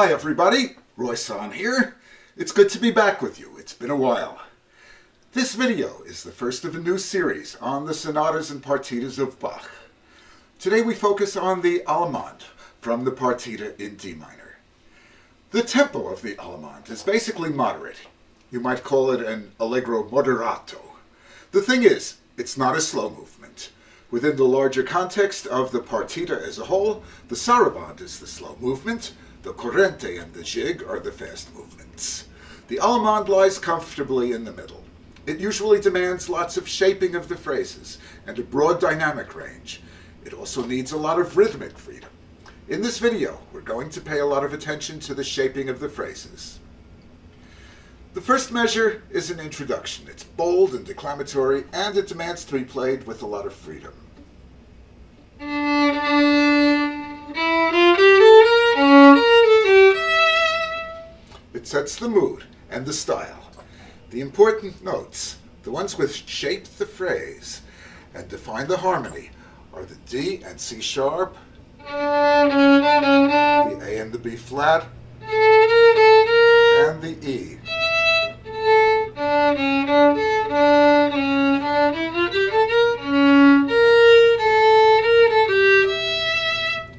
Hi everybody, Sonne here. It's good to be back with you. It's been a while. This video is the first of a new series on the sonatas and partitas of Bach. Today we focus on the Allemande from the Partita in D minor. The tempo of the Allemande is basically moderate. You might call it an allegro moderato. The thing is, it's not a slow movement. Within the larger context of the partita as a whole, the sarabande is the slow movement, the corrente and the jig are the fast movements. The Allemande lies comfortably in the middle. It usually demands lots of shaping of the phrases and a broad dynamic range. It also needs a lot of rhythmic freedom. In this video, we're going to pay a lot of attention to the shaping of the phrases. The first measure is an introduction. It's bold and declamatory, and it demands to be played with a lot of freedom. It sets the mood and the style. The important notes, the ones which shape the phrase and define the harmony, are the D and C sharp, the A and the B flat, and the E.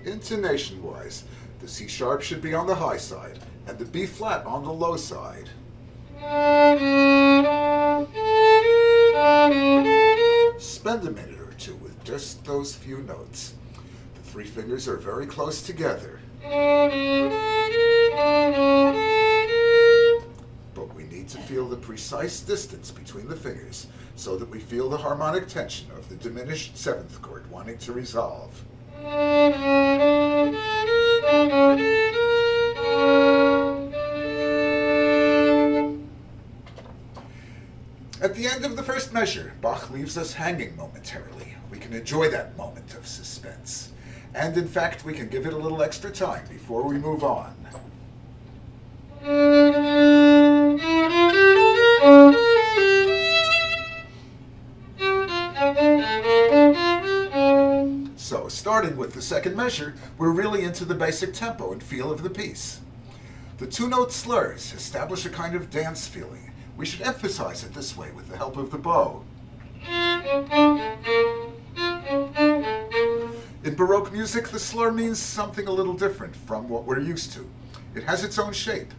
Intonation-wise, the C sharp should be on the high side and the B flat on the low side. Spend a minute or two with just those few notes. The three fingers are very close together. But we need to feel the precise distance between the fingers so that we feel the harmonic tension of the diminished seventh chord wanting to resolve. At the end of the first measure, Bach leaves us hanging momentarily. We can enjoy that moment of suspense. And in fact, we can give it a little extra time before we move on. So, starting with the second measure, we're really into the basic tempo and feel of the piece. The two-note slurs establish a kind of dance feeling. We should emphasize it this way with the help of the bow. In Baroque music, the slur means something a little different from what we're used to. It has its own shape.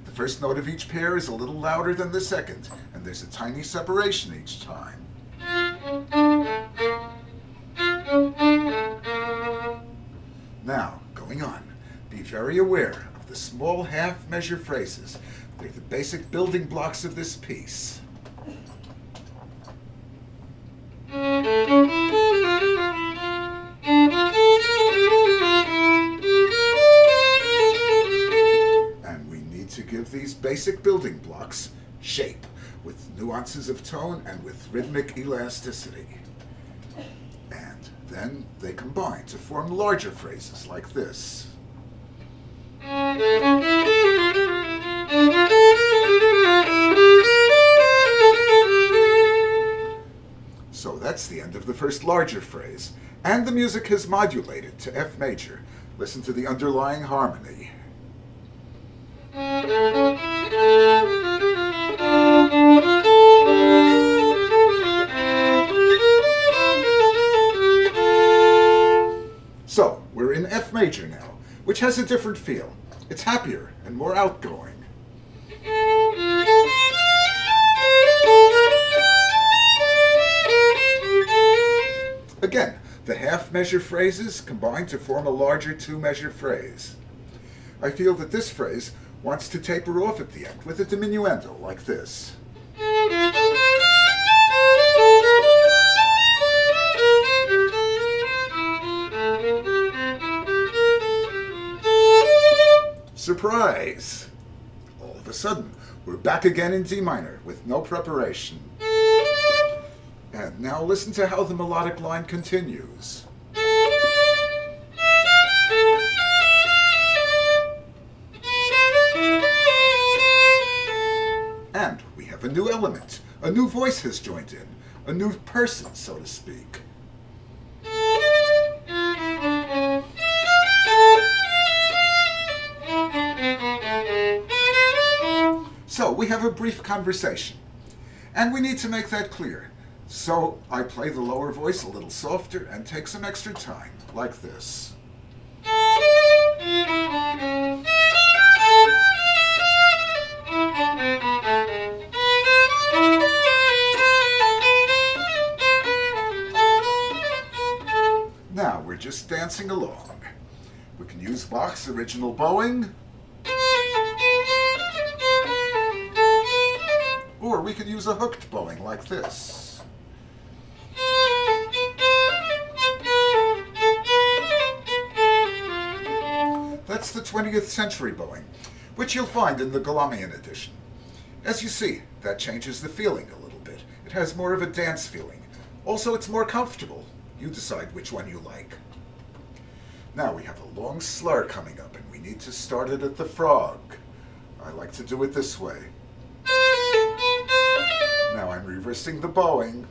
The first note of each pair is a little louder than the second, and there's a tiny separation each time. Now, going on, be very aware of the small half-measure phrases. They're the basic building blocks of this piece. And we need to give these basic building blocks shape, with nuances of tone and with rhythmic elasticity. And then they combine to form larger phrases like this. So that's the end of the first larger phrase, and the music has modulated to F major. Listen to the underlying harmony. So, we're in F major now, which has a different feel. It's happier and more outgoing. Again, the half-measure phrases combine to form a larger two-measure phrase. I feel that this phrase wants to taper off at the end with a diminuendo like this. Surprise! All of a sudden, we're back again in D minor with no preparation. And now listen to how the melodic line continues. And we have a new element. A new voice has joined in. A new person, so to speak. So we have a brief conversation, and we need to make that clear. So I play the lower voice a little softer and take some extra time, like this. Now we're just dancing along. We can use Bach's original bowing, or we could use a hooked bowing like this. That's the 20th century bowing, which you'll find in the Galamian edition. As you see, that changes the feeling a little bit. It has more of a dance feeling. Also, it's more comfortable. You decide which one you like. Now we have a long slur coming up, and we need to start it at the frog. I like to do it this way. Now I'm reversing the bowing.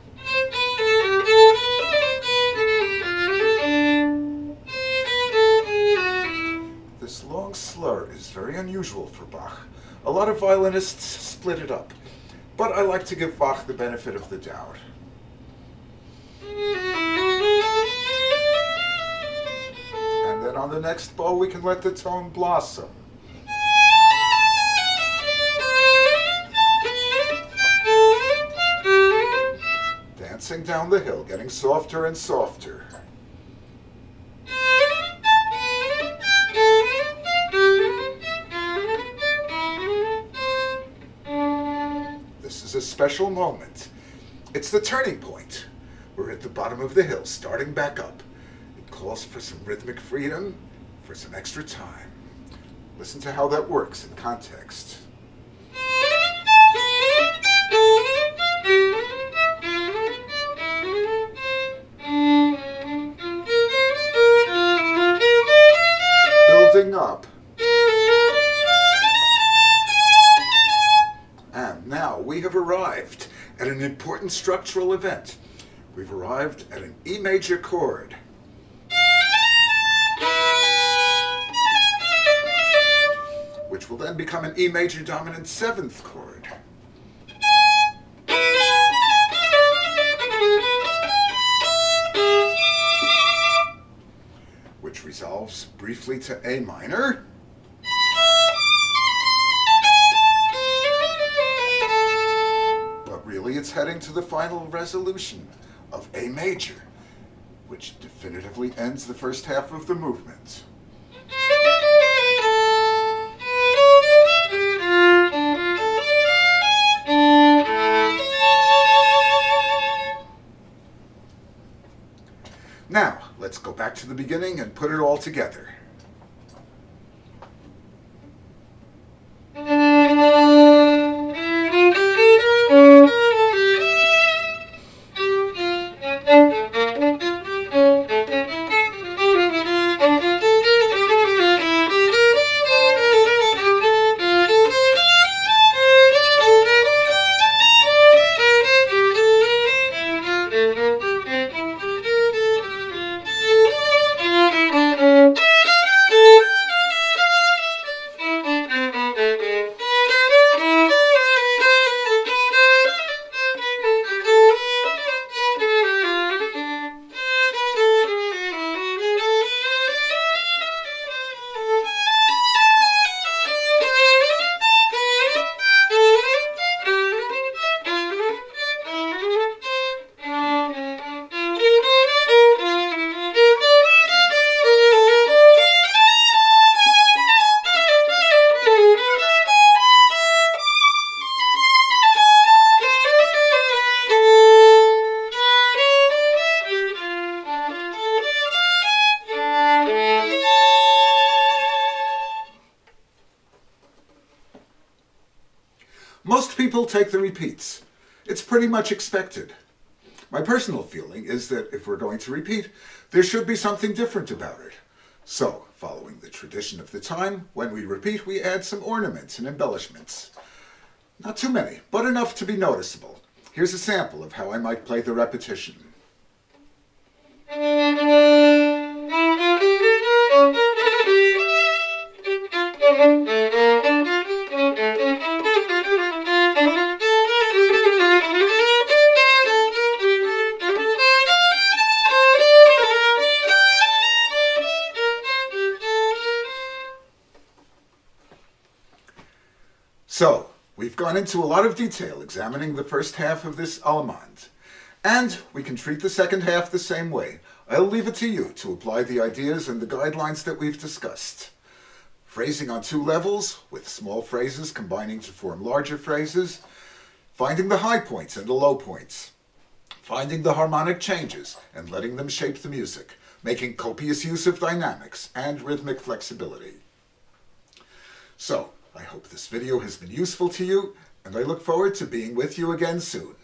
This long slur is very unusual for Bach. A lot of violinists split it up, but I like to give Bach the benefit of the doubt. And then on the next bow we can let the tone blossom. Dancing down the hill, getting softer and softer. This is a special moment. It's the turning point. We're at the bottom of the hill, starting back up. It calls for some rhythmic freedom, for some extra time. Listen to how that works in context. Building up. And now we have arrived at an important structural event. We've arrived at an E major chord. Which will then become an E major dominant 7th chord. Which resolves briefly to A minor. But really it's heading to the final resolution of A major, which definitively ends the first half of the movement. Now, let's go back to the beginning and put it all together. Most people take the repeats. It's pretty much expected. My personal feeling is that if we're going to repeat, there should be something different about it. So, following the tradition of the time, when we repeat, we add some ornaments and embellishments. Not too many, but enough to be noticeable. Here's a sample of how I might play the repetition. So, we've gone into a lot of detail examining the first half of this Allemande, and we can treat the second half the same way. I'll leave it to you to apply the ideas and the guidelines that we've discussed. Phrasing on two levels, with small phrases combining to form larger phrases, finding the high points and the low points, finding the harmonic changes and letting them shape the music, making copious use of dynamics and rhythmic flexibility. So, I hope this video has been useful to you, and I look forward to being with you again soon.